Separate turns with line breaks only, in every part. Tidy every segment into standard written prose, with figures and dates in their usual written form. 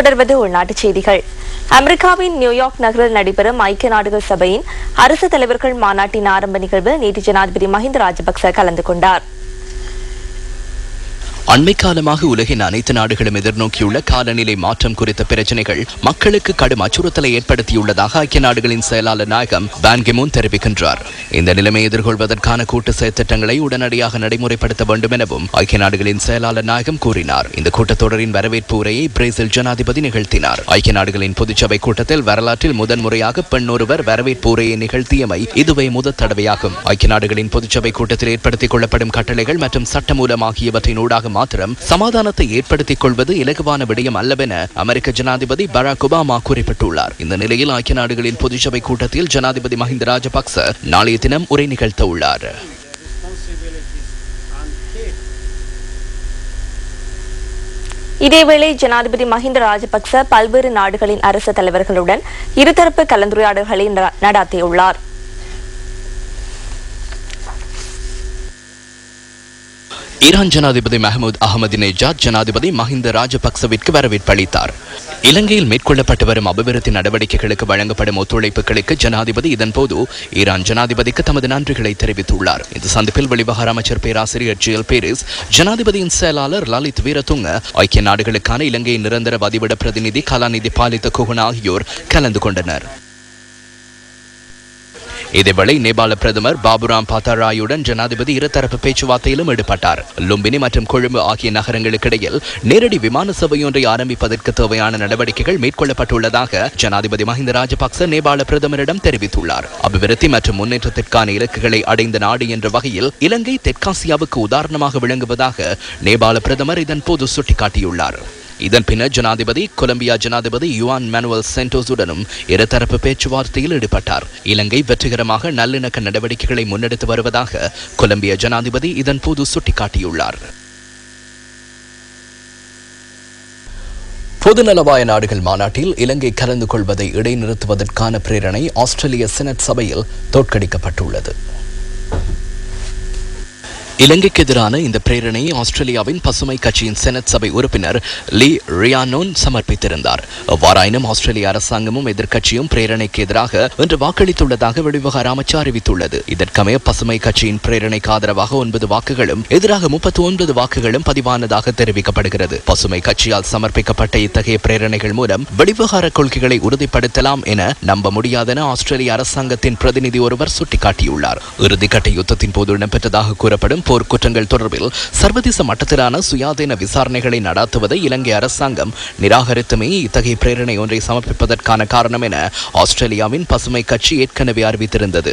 தொடர்வது உள்நாட்டுச் செய்திகள். அமெரிக்காவின் நியூயார்க் நகரில் நடைபெறும் ஐக்கிய நாடுகள் சபையின் அரசு தலைவர்கள் மாநாட்டின் ஆரம்ப நிகழ்வில் நேற்று ஜனாதிபதி மஹிந்த ராஜபக்ச கலந்து கொண்டார்.
அண்மை காலமாக உலகின் அனைத்து நாடுகளும் எதிர்நோக்கியுள்ள காலநிலை மாற்றம் குறித்த பிரச்சினைகள் மக்களுக்கு கடும் அச்சுறுத்தலை ஏற்படுத்தியுள்ளதாக ஐக்கிய நாடுகளின் செயலாளர் நாயகம் பான் கி மூன் தெரிவிக்கின்றார். இந்த நிலைமையை எதிர்கொள்வதற்கான கூட்டு செயற்திட்டங்களை உடனடியாக நடைமுறைப்படுத்த வேண்டும் எனவும் ஐக்கிய நாடுகளின் செயலாளர் நாயகம் கூறினார். இந்த கூட்டத்தொடரின் வரவேற்பு உரையை பிரேசில் ஜனாதிபதி நிகழ்த்தினார். ஐக்கிய நாடுகளின் பொதுச்சபை கூட்டத்தில் வரலாற்றில் முதன்முறையாக பெண் ஒருவர் வரவேற்பு உரையை நிகழ்த்தியமை இதுவே முதல் தடவையாகும். ஐக்கிய நாடுகளின் பொதுச்சபை கூட்டத்தில் ஏற்படுத்திக் கொள்ளப்படும் கட்டளைகள் மற்றும் சட்டமூலம் ஆகியவற்றின் ஊடாக மாத்திரம் சமாதானத்தை ஏற்படுத்திக் கொள்வது இலகுவான விடயம் அல்லவென அமெரிக்க ஜனாதிபதி பராக் ஒபாமா குறிப்பிட்டுள்ளார். இந்த நிலையில் ஐக்கிய நாடுகளின் பொதுச்சபை கூட்டத்தில் ஜனாதிபதி மஹிந்த ராஜபக்ச நாளைய தினம் உரை நிகழ்த்த உள்ளார்.
இதேவேளை ஜனாதிபதி மஹிந்த ராஜபக்ச பல்வேறு நாடுகளின் அரசு தலைவர்களுடன் இருதரப்பு கலந்துரையாடல்களை நடாத்தியுள்ளார்.
ஈரான் ஜனாதிபதி மஹ்மூத் அஹமதினேஜாத் ஜனாதிபதி மஹிந்த ராஜபக்சவிற்கு வரவேற்பு அளித்தார். இலங்கையில் மேற்கொள்ளப்பட்டு வரும் அபிவிருத்தி நடவடிக்கைகளுக்கு வழங்கப்படும் ஒத்துழைப்புகளுக்கு ஜனாதிபதி இதன்போது ஈரான் ஜனாதிபதிக்கு தமது நன்றிகளை தெரிவித்துள்ளார். இந்த சந்திப்பில் வெளிவகார அமைச்சர் பேராசிரியர் ஜிஎல் பேரிஸ், ஜனாதிபதியின் செயலாளர் லலித் வீரதுங்க, ஐக்கிய நாடுகளுக்கான இலங்கையின் நிரந்தர வதிவிட பிரதிநிதி கலாநிதி பாலித குஹன் ஆகியோர் கலந்து கொண்டனர். இதேவேளை நேபாள பிரதமர் பாபுராம் பாத்தாராயுடன் ஜனாதிபதி இருதரப்பு பேச்சுவார்த்தையிலும் ஈடுபட்டார். லும்பினி மற்றும் கொழும்பு ஆகிய நகரங்களுக்கு இடையில் நேரடி விமான சேவையொன்றை ஆரம்பிப்பதற்கு தேவையான நடவடிக்கைகள் மேற்கொள்ளப்பட்டுள்ளதாக ஜனாதிபதி மஹிந்த ராஜபக்ச நேபாள பிரதமரிடம் தெரிவித்துள்ளார். அபிவிருத்தி மற்றும் முன்னேற்றத்திற்கான இலக்குகளை அடைந்த நாடு என்ற வகையில் இலங்கை தெற்காசியாவுக்கு உதாரணமாக விளங்குவதாக நேபாள பிரதமர் இதன்போது சுட்டிக்காட்டியுள்ளார். இதன் பின்னர் ஜனாதிபதி கொலம்பியா ஜனாதிபதி யுவான் மேனுவல் சென்டோஸுடனும் இருதரப்பு பேச்சுவார்த்தையில் ஈடுபட்டார். இலங்கை வெற்றிகரமாக நல்லிணக்க நடவடிக்கைகளை முன்னெடுத்து வருவதாக கொலம்பியா ஜனாதிபதி இதன்போது சுட்டிக்காட்டியுள்ளார். பொதுநலவாய நாடுகள் மாநாட்டில் இலங்கை கலந்து கொள்வதை இடைநிறுத்துவதற்கான பிரேரணை ஆஸ்திரேலிய செனட் சபையில் தோற்கடிக்கப்பட்டுள்ளது. இலங்கைக்கு எதிரான இந்த பிரேரணையை ஆஸ்திரேலியாவின் பசுமை கட்சியின் செனட் சபை உறுப்பினர் லீ ரியானோன் சமர்ப்பித்திருந்தார். எவ்வாறாயினும் ஆஸ்திரேலிய அரசாங்கமும் எதிர்க்கட்சியும் பிரேரணைக்கு எதிராக இன்று வாக்களித்துள்ளதாக வெளிவகார அமைச்சு அறிவித்துள்ளது. இதற்கமைய பசுமை கட்சியின் பிரேரணைக்கு ஆதரவாக 9 வாக்குகளும் எதிராக 39 வாக்குகளும் பதிவானதாக தெரிவிக்கப்படுகிறது. பசுமை கட்சியால் சமர்ப்பிக்கப்பட்ட இத்தகைய பிரேரணைகள் மூலம் வெளிவகார கொள்கைகளை உறுதிப்படுத்தலாம் என நம்ப முடியாதென ஆஸ்திரேலிய அரசாங்கத்தின் பிரதிநிதி ஒருவர் சுட்டிக்காட்டியுள்ளார். இறுதிக்கட்ட யுத்தத்தின் போது இடம்பெற்றதாக கூறப்படும் போர்க்குற்றங்கள் தொடர்பில் சர்வதேச மட்டத்திலான சுயாதீன விசாரணைகளை நடாத்துவதை இலங்கை அரசாங்கம் நிராகரித்துமே இத்தகைய பிரேரணை ஒன்றை சமர்ப்பிப்பதற்கான காரணம் என ஆஸ்திரேலியாவின் பசுமை கட்சி ஏற்கனவே அறிவித்திருந்தது.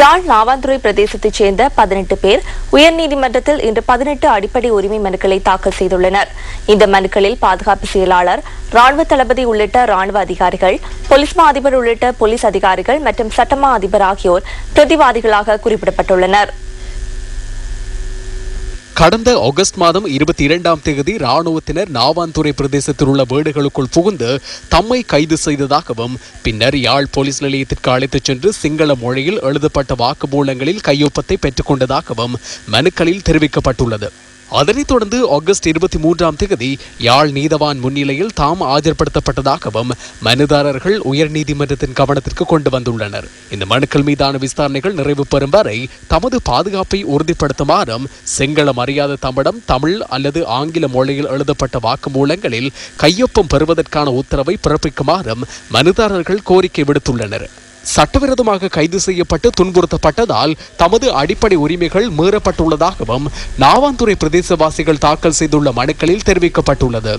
யாழ் நாவாந்துறை பிரதேசத்தைச் சேர்ந்த 18 பேர் உயர்நீதிமன்றத்தில் இன்று 18 அடிப்படை உரிமை மனுக்களை தாக்கல் செய்துள்ளனர். இந்த மனுக்களில் பாதுகாப்பு செயலாளர், ராணுவ தளபதி உள்ளிட்ட ராணுவ அதிகாரிகள், போலீஸ் மா அதிபர் உள்ளிட்ட போலீஸ் அதிகாரிகள் மற்றும் சட்டமா அதிபர் ஆகியோர் பிரதிவாதிகளாக குறிப்பிடப்பட்டுள்ளனர்.
கடந்த ஆகஸ்ட் மாதம் 22ஆம் தேதி ராணுவத்தினர் நாவாந்துறை பிரதேசத்தில் உள்ள வீடுகளுக்குள் புகுந்து தம்மை கைது செய்ததாகவும் பின்னர் யாழ் போலீஸ் நிலையத்திற்கு அழைத்துச் சென்று சிங்கள மொழியில் எழுதப்பட்ட வாக்குமூலங்களில் கையொப்பத்தை பெற்றுக் கொண்டதாகவும் மனுக்களில் தெரிவிக்கப்பட்டுள்ளது. அதனைத் தொடர்ந்து ஆகஸ்ட் 23ஆம் தேதி யாழ் நீதவான் முன்னிலையில் தாம் ஆஜர்படுத்தப்பட்டதாகவும் மனுதாரர்கள் உயர்நீதிமன்றத்தின் கவனத்திற்கு கொண்டு வந்துள்ளனர். இந்த மனுக்கள் மீதான விசாரணைகள் நிறைவு பெறும் வரை தமது பாதுகாப்பை உறுதிப்படுத்துமாறும் சிங்களம் அறியாத தம்மிடம் தமிழ் அல்லது ஆங்கில மொழியில் எழுதப்பட்ட வாக்குமூலங்களில் கையொப்பம் பெறுவதற்கான உத்தரவை பிறப்பிக்குமாறும் மனுதாரர்கள் கோரிக்கை விடுத்துள்ளனர். சட்டவிரோதமாக கைது செய்யப்பட்டு துன்புறுத்தப்பட்டதால் தமது அடிப்படை உரிமைகள் மீறப்பட்டுள்ளதாகவும் நாவாந்துறை பிரதேசவாசிகள் தாக்கல் செய்துள்ள மனுக்களில் தெரிவிக்கப்பட்டுள்ளது.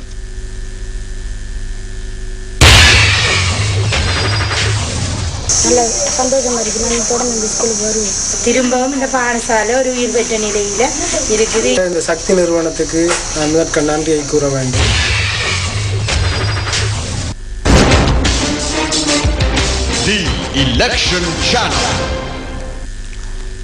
திரும்பவும் இந்த பாடசாலை ஒரு உயிர் பெற்ற நிலையில இருக்குது.
இந்த சக்தி நிறுவனத்துக்கு நான் நன்றியை கூற வேண்டும்.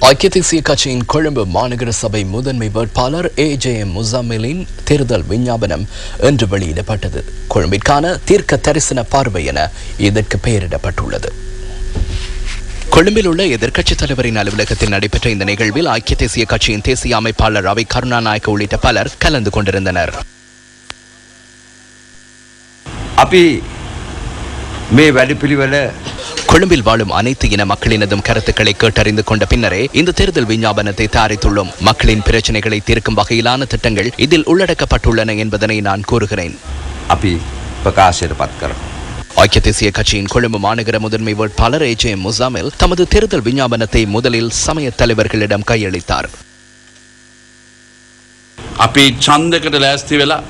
ஐக்கிய தேசிய கட்சியின் கொழும்பு மாநகர சபை முதன்மை வேட்பாளர் AJM முசாமிலின் தேர்தல் விஞ்ஞாபனம் இன்று வெளியிடப்பட்டது. கொழும்பிற்கான தீர்க்க தரிசன பார்வை என இதற்கு பெயரிடப்பட்டுள்ளது. கொழும்பில் உள்ள எதிர்க்கட்சித் தலைவரின் அலுவலகத்தில் நடைபெற்ற இந்த நிகழ்வில் ஐக்கிய தேசிய கட்சியின் தேசிய அமைப்பாளர் ரவி கருணாநாயக்க உள்ளிட்ட பலர் கலந்து கொண்டிருந்தனர்.
අපි මේ වැඩපිළිවෙල
கொழும்பில் வாழும் அனைத்து இன மக்களினதும் கருத்துக்களை கேட்டறிந்து கொண்ட பின்னரே இந்த தேர்தல் விஞ்ஞாபனத்தை தயாரித்துள்ளோம். மக்களின் பிரச்சனைகளை தீர்க்கும் வகையிலான திட்டங்கள் இதில் உள்ளடக்கப்பட்டுள்ளன என்பதனை நான் கூறுகிறேன்.
අපි ප්‍රකාශයට පත් කරනවා.
ஐக்கிய தேசிய கட்சியின் கொழும்பு மாநகர முதன்மை வேட்பாளர் AJM முசாமில் தமது தேர்தல் விஞ்ஞாபனத்தை முதலில் சமய தலைவர்களிடம் கையளித்தார்.
අපි ඡන්දයකට ලෑස්ති වෙලා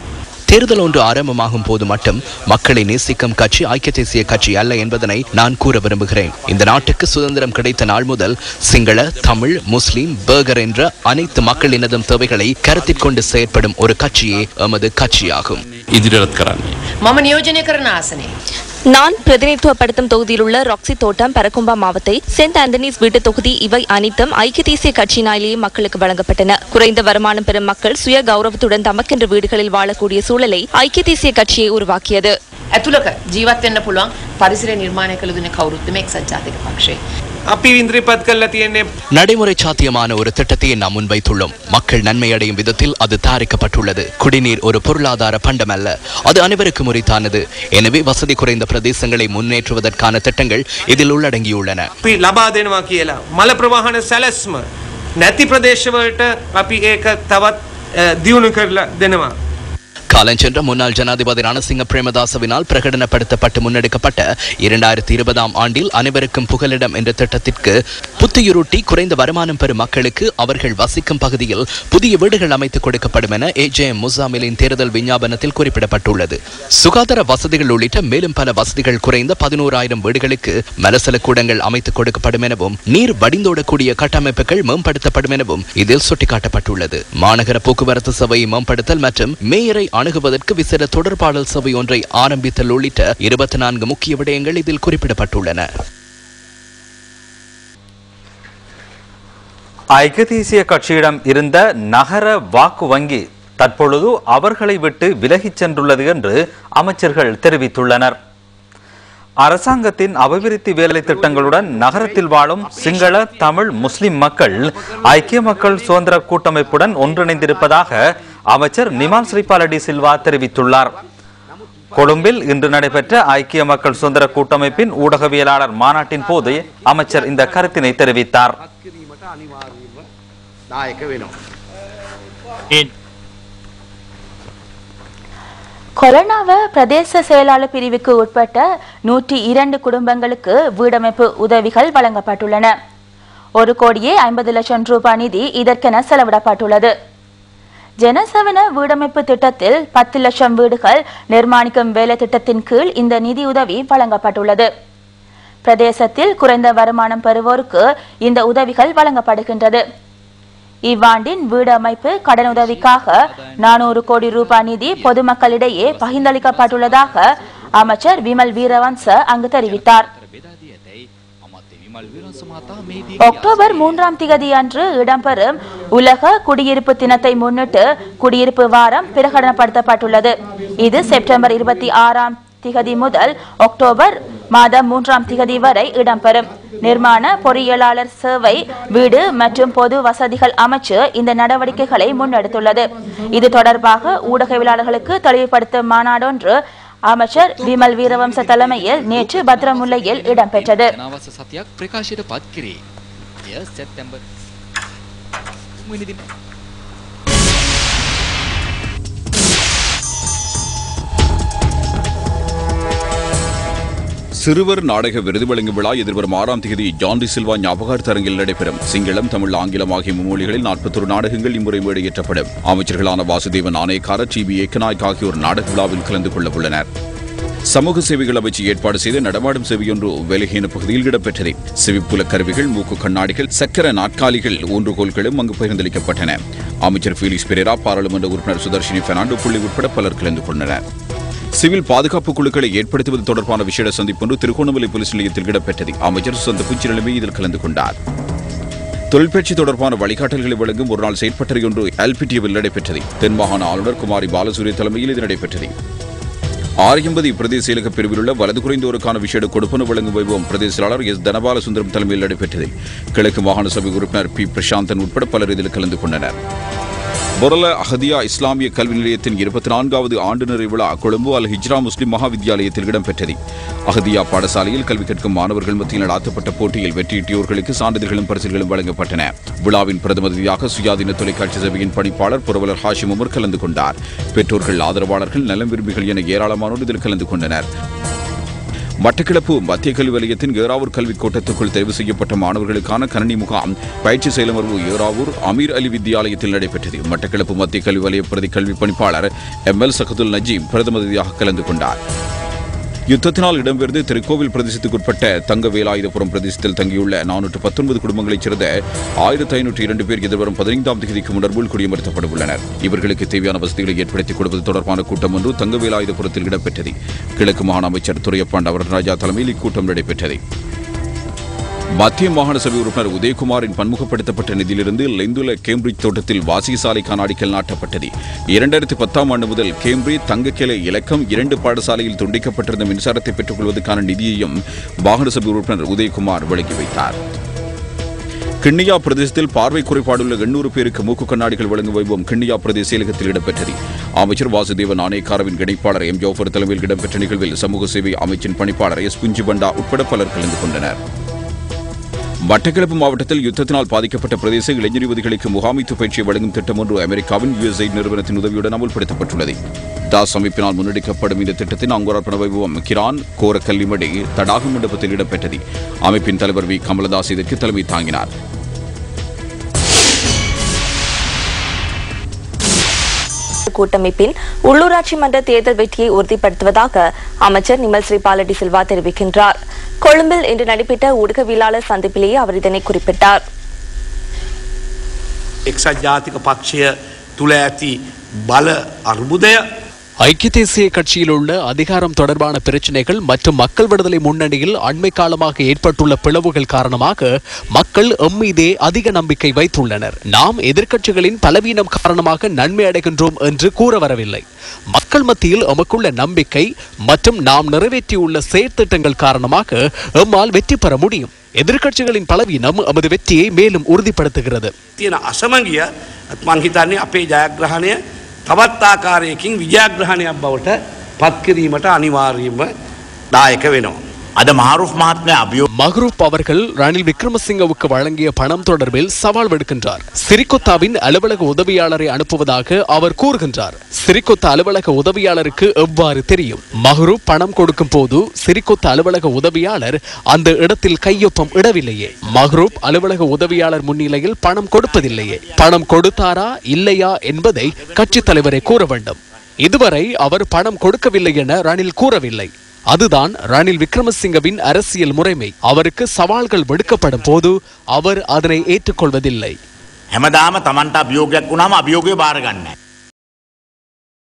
தேர்தல் ஒன்று ஆரம்பமாகும் போது மட்டும் மக்களை நேசிக்கும் கட்சி ஐக்கிய தேசிய கட்சி அல்ல என்பதனை நான் கூற விரும்புகிறேன். இந்த நாட்டுக்கு சுதந்திரம் கிடைத்த நாள் முதல் சிங்கள, தமிழ், முஸ்லிம், பர்கர் என்ற அனைத்து மக்களினதும் தேவைகளை கருத்தில் கொண்டு செயற்படும் ஒரு கட்சியே எமது கட்சியாகும்.
ඉදිරියට කරන්නේ
මම නියෝජනය කරන ආසනය
நான் பிரதிநிதித்துவப்படுத்தும் தொகுதியில் உள்ள ராக்சி தோட்டம், பரக்கும்பா மாவத்தை, சென்ட் ஆந்தனிஸ் வீட்டு தொகுதி இவை அனைத்தும் ஐக்கிய தேசிய கட்சியினாலேயே மக்களுக்கு வழங்கப்பட்டன. குறைந்த வருமானம் பெறும் மக்கள் சுய கௌரவத்துடன் தமக்கென்ற வீடுகளில் வாழக்கூடிய சூழலை ஐக்கிய தேசிய கட்சியை உருவாக்கியது.
ඇතුළක ජීවත් වෙන්න පුළුවන් පරිසරය නිර්මාණය කළ දුන්නේ කවුරුත් නෙමෙයි එක්සත් ජාතික පක්ෂය.
අපි ඉදිරිපත් කරලා තියෙන්නේ
நடைமுறை சாத்தியமான ஒரு திட்டத்தை நாம் முன்வைத்துள்ளோம். மக்கள் நன்மை அடையும் விதத்தில் அது தயாரிக்கப்பட்டுள்ளது. குடிநீர் ஒரு பொருளாதார பண்டம் அல்ல, அது அனைவருக்கும் உரித்தானது. எனவே வசதி குறைந்த பிரதேசங்களை முன்னேற்றுவதற்கான திட்டங்கள் இதில் உள்ளடங்கியுள்ளன.
අපි ලබා දෙනවා කියලා මල ප්‍රවාහන සැලැස්ම නැති ප්‍රදේශවලට අපි ඒක තවත් දියුණු කරලා දෙනවා.
காலஞ்சென்ற முன்னாள் ஜனாதிபதி ரணசிங்க பிரேமதாசவினால் பிரகடனப்படுத்தப்பட்டு முன்னெடுக்கப்பட்ட 2020ஆம் ஆண்டில் அனைவருக்கும் புகலிடம் என்ற திட்டத்திற்கு புத்துயிருட்டி குறைந்த வருமானம் பெறும் மக்களுக்கு அவர்கள் வசிக்கும் பகுதியில் புதிய வீடுகள் அமைத்துக் கொடுக்கப்படும் என AJM முசாமிலின் தேர்தல் விஞ்ஞாபனத்தில் குறிப்பிடப்பட்டுள்ளது. சுகாதார வசதிகள் உள்ளிட்ட மேலும் பல வசதிகள் குறைந்த 11,000 வீடுகளுக்கு மலசல கூடங்கள் அமைத்துக் கொடுக்கப்படும் எனவும் நீர் வடிந்தோடக்கூடிய கட்டமைப்புகள் மேம்படுத்தப்படும் எனவும் இதில் சுட்டிக்காட்டப்பட்டுள்ளது. மாநகர போக்குவரத்து சேவையை மேம்படுத்தல் மற்றும் மேயரை அணுகுவதற்கு விசேட தொடர்பாடல் சபை ஒன்றை ஆரம்பித்தல் உள்ளிட்ட 24 முக்கிய விடயங்கள் இதில் குறிப்பிடப்பட்டுள்ளன.
ஐக்கிய தேசிய கட்சியிடம் இருந்த நகர வாக்கு வங்கி தற்பொழுது அவர்களை விட்டு விலகிச் சென்றுள்ளது என்று அமைச்சர்கள் தெரிவித்துள்ளனர். அரசாங்கத்தின் அபிவிருத்தி வேலை திட்டங்களுடன் நகரத்தில் வாழும் சிங்கள, தமிழ், முஸ்லிம் மக்கள் ஐக்கிய மக்கள் சுதந்திர கூட்டமைப்புடன் ஒன்றிணைந்திருப்பதாக அமைச்சர் நிமால் ஸ்ரீபால டி சில்வா தெரிவித்துள்ளார். கொழும்பில் இன்று நடைபெற்ற ஐக்கிய மக்கள் சுதந்திர கூட்டமைப்பின் ஊடகவியலாளர் மாநாட்டின் போது அமைச்சர் இந்த கருத்தினை தெரிவித்தார்.
கொலனாவ பிரதேச செயலாளர் பிரிவுக்கு உட்பட்ட 102 குடும்பங்களுக்கு வீடமைப்பு உதவிகள் வழங்கப்பட்டுள்ளன. 1,50,00,000 ரூபாய் நிதி இதற்கென செலவிடப்பட்டுள்ளது. ஜனசவன வீடமைப்பு திட்டத்தில் 10 லட்சம் வீடுகள் நிர்மாணிக்கும் வேலை திட்டத்தின் கீழ் இந்த நிதியுதவி வழங்கப்பட்டுள்ளது. பிரதேசத்தில் குறைந்த வருமானம் பெறுவோருக்கு இந்த உதவிகள் வழங்கப்படுகின்றது. இவ்வாண்டின் வீடு அமைப்பு கடனுதவிக்காக 400 கோடி ரூபாய் நிதி பொதுமக்களிடையே பகிர்ந்தளிக்கப்பட்டுள்ளதாக அமைச்சர் விமல் வீரவன்ச அங்கு தெரிவித்தார். அக்டோபர் 3ஆம் திகதி அன்று இடம்பெறும் உலக குடியிருப்பு தினத்தை முன்னிட்டு குடியிருப்பு வாரம் பிரகடனப்படுத்தப்பட்டுள்ளது. இது செப்டம்பர் 26ஆம் திகதி முதல் அக்டோபர் மாதம் 3ஆம் திகதி வரை இடம்பெறும். நிர்மாண பொறியியலாளர் சேவை, வீடு மற்றும் பொது வசதிகள் அமைச்சு இந்த நடவடிக்கைகளை முன்னெடுத்துள்ளது. இது தொடர்பாக ஊடகவியலாளர்களுக்கு தெளிவுபடுத்தும் மாநாடொன்று அமைச்சர் விமல் வீரவம்ச தலைமையில் நேற்று பத்ரமுல்லையில் இடம்பெற்றது.
சிறுவர் நாடக விருது வழங்கும் விழா எதிர்வரும் 6ஆம் தேதி ஜான் டி சில்வா ஞாபகார்த்த அரங்கில் நடைபெறும். சிங்களம், தமிழ், ஆங்கிலம் ஆகிய மும்மொழிகளில் 41 நாடகங்கள் இம்முறை மேடையேற்றப்படும். அமைச்சர்களான வாசுதேவன் நாணயக்கார, TB ஏக்கநாயக் ஆகியோர் நாடக விழாவில் கலந்து கொள்ள உள்ளனர். சமூக சேவைகள் அமைச்சு ஏற்பாடு செய்த நடமாடும் சேவையொன்று வேலைஹீன பகுதியில் இடம்பெற்றது. செவிப்புல கருவிகள், மூக்கு கண்ணாடிகள், சக்கர நாற்காலிகள், ஊன்றுகோல்களும் அங்கு பகிர்ந்தளிக்கப்பட்டன. அமைச்சர் ஃபீலிக்ஸ் பெரேரா, பாராளுமன்ற உறுப்பினர் சுதர்ஷினி பெர்னாண்டோ புள்ளி உட்பட பலர் கலந்து கொண்டனர். சிவில் பாதுகாப்பு குழுக்களை ஏற்படுத்துவது தொடர்பான விசேட சந்திப்பொன்று திருகோணமலை போலீஸ் நிலையத்தில் இடம்பெற்றது. அமைச்சர் சுசந்த பூச்சிநிலைமை இதில் கலந்து கொண்டார். தொழிற்பயிற்சி தொடர்பான வழிகாட்டல்களை வழங்கும் ஒருநாள் செயற்பட்டறையொன்று LPTவில் நடைபெற்றது. தென்மாகாண ஆளுநர் குமாரி பாலசூரிய தலைமையில் இது நடைபெற்றது. 680 பிரதேச செயலக பிரிவில் உள்ள வலது குறைந்தோருக்கான விசேட கொடுப்பன வழங்கும் வைபவம் பிரதேச செயலாளர் S தனபால சுந்தரம் தலைமையில் நடைபெற்றது. கிழக்கு மாகாண சபை உறுப்பினர் P பிரசாந்தன் உட்பட பலர் இதில் கலந்து கொண்டனர். பொரல அஹதியா இஸ்லாமிய கல்வி நிலையத்தின் 24வது ஆண்டு நிறைவு விழா கொழும்பு அல் ஹிஜ்ரா முஸ்லிம் மகாவித்யாலயத்தில் இடம்பெற்றது. அஹதியா பாடசாலையில் கல்வி கற்கும் மாணவர்கள் மத்தியில் நடாத்தப்பட்ட போட்டியில் வெற்றியீட்டியோர்களுக்கு சான்றிதழ்களும் பரிசுகளும் வழங்கப்பட்டன. விழாவின் பிரதம அதிதியாக சுயாதீன தொலைக்காட்சி சபையின் பணிப்பாளர் புரவலர் ஹாஷிம் உமர் கலந்து கொண்டார். பெற்றோர்கள், ஆதரவாளர்கள், நலம் விரும்பிகள் என ஏராளமானோர் இதில் கலந்து கொண்டனர். மட்டக்களப்பு மத்திய கல்வி வலயத்தின் ஏறாவூர் கல்விக் கோட்டத்துக்குள் தெரிவு செய்யப்பட்ட மாணவர்களுக்கான கணனி முகாம் பயிற்சி செயலமர்வு ஏறாவூர் அமீர் அலி வித்யாலயத்தில் நடைபெற்றது. மட்டக்களப்பு மத்திய கல்வி வலய பிரதி கல்வி பணிப்பாளர் ML சகதுல் நஜீம் பிரதம அதிதியாக கலந்து கொண்டார். யுத்தத்தினால் இடம்பெயர்ந்து திருக்கோவில் பிரதேசத்துக்குட்பட்ட தங்கவேலாயுதபுரம் பிரதேசத்தில் தங்கியுள்ள 419 குடும்பங்களைச் சேர்ந்த 1502 பேர் எதிர்வரும் 15ஆம் தேதிக்கு முன்னர் குடியமர்த்தப்பட உள்ளனர். இவர்களுக்கு தேவையான வசதிகளை ஏற்படுத்திக் கொடுப்பது தொடர்பான கூட்டம் ஒன்று தங்கவேலாயுதபுரத்தில் இடம்பெற்றது. கிழக்கு மாகாண அமைச்சர் துரையப்பாண்ட வரதராஜா தலைமையில் இக்கூட்டம் நடைபெற்றது. மத்திய மாகாண சபை உறுப்பினர் உதயகுமாரின் பன்முகப்படுத்தப்பட்ட நிதியிலிருந்து லெந்துல கேம்பிரிட்ஜ் தோட்டத்தில் வாசிகசாலைக்கான அடிக்கல் நாட்டப்பட்டது. 2010ஆம் ஆண்டு முதல் கேம்பிரிட்ஜ் தங்கக்கிளை இலக்கம் 2 பாடசாலையில் துண்டிக்கப்பட்டிருந்த மின்சாரத்தை பெற்றுக் கொள்வதற்கான நிதியையும் மாகாண சபை உறுப்பினர் உதயகுமார் வழங்கி வைத்தார். கிண்ணியா பிரதேசத்தில் பார்வை குறைபாடுள்ள 800 பேருக்கு மூக்கு கண்ணாடிகள் வழங்கும் வைபவம் கிண்ணியா பிரதேச செயலகத்தில் இடம்பெற்றது. அமைச்சர் வாசுதேவன் ஆணையக்காரவின் இணைப்பாளர் M. ஜோஃபர் தலைமையில் இடம்பெற்ற நிகழ்வில் சமூக சேவை அமைச்சின் பணிப்பாளர் S. புஞ்சிபண்டா உட்பட பலர் கலந்து கொண்டனர். மட்டக்களப்பு மாவட்டத்தில் யுத்தத்தினால் பாதிக்கப்பட்ட பிரதேச இளைஞர் யுவதிகளுக்கு முகாமைத்துவ பயிற்சியை வழங்கும் திட்டம் ஒன்று அமெரிக்காவின் USAID நிறுவனத்தின் உதவியுடன் அமுல்படுத்தப்பட்டுள்ளது. தாஸ் அமைப்பினால் முன்னெடுக்கப்படும் இந்த திட்டத்தின் அங்குரார்ப்பண வைபவம் கிரான் கோரக்கல்லிமடி தடாக மண்டபத்தில் இடம்பெற்றது. அமைப்பின் தலைவர் V. கமலதாஸ் இதற்கு தலைமை தாங்கினார்.
கூட்டமைப்பின் உள்ளூராட்சி மன்ற தேர்தல் வெற்றியை உறுதிப்படுத்துவதாக அமைச்சர் நிமல் ஸ்ரீபாலடி சில்வா தெரிவிக்கின்றார். கொழும்பில் இன்று நடைபெற்ற ஊடகவியலாளர் சந்திப்பிலேயே அவர் இதனை குறிப்பிட்டார்.
එක්සත් ජාතික පක්ෂය තුළ ඇති බල අර්බුදය
ஐக்கிய தேசிய கட்சியில் உள்ள அதிகாரம் தொடர்பான பிரச்சினைகள் மற்றும் மக்கள் விடுதலை முன்னணியில் அண்மை காலமாக ஏற்பட்டுள்ள பிளவுகள் காரணமாக மக்கள் எம்மீதே அதிக நம்பிக்கை வைத்துள்ளனர். நாம் எதிர்க்கட்சிகளின் பலவீனம் காரணமாக நன்மை அடைகின்றோம் என்று கூற வரவில்லை. மக்கள் மத்தியில் எமக்குள்ள நம்பிக்கை மற்றும் நாம் நிறைவேற்றியுள்ள செயற்திட்டங்கள் காரணமாக எம்மால் வெற்றி பெற முடியும். எதிர்க்கட்சிகளின் பலவீனம் எமது வெற்றியை மேலும் உறுதிப்படுத்துகிறது.
තියෙන අසමගිය මං හිතන්නේ අපේ ජයග්‍රහණය තවත් ආකාරයකින් විජයග්‍රහණයක් බවට පත් කිරීමට අනිවාර්යයෙන්ම දායක වෙනවා.
அத மாரூஃப் மஹ்ரூப் அவர்கள் ரணில் விக்ரமசிங்கவுக்கு வழங்கிய பணம் தொடர்பில் சவால் விடுக்கின்றார். சிறிகொத்தாவின் அலுவலக உதவியாளரை அனுப்புவதாக அவர் கூறுகின்றார். சிறிகொத்த அலுவலக உதவியாளருக்கு எவ்வாறு தெரியும்? மஹ்ரூப் பணம் கொடுக்கும் போது சிறிகொத்த அலுவலக உதவியாளர் அந்த இடத்தில் கையொப்பம் இடவில்லையே. மஹ்ரூப் அலுவலக உதவியாளர் முன்னிலையில் பணம் கொடுப்பதில்லையே. பணம் கொடுத்தாரா இல்லையா என்பதை கட்சி தலைவரை கூற வேண்டும். இதுவரை அவர் பணம் கொடுக்கவில்லை என ரணில் கூறவில்லை. அதுதான் ரணில் விக்ரமசிங்கவின் அரசியல் முறைமை. அவருக்கு சவால்கள் விடுக்கப்படும் போது அவர் அதனை ஏற்றுக்கொள்வதில்லை.
හැමදාම Tamanට අභියෝගයක් වුණාම අභියෝගය බාර ගන්නෑ.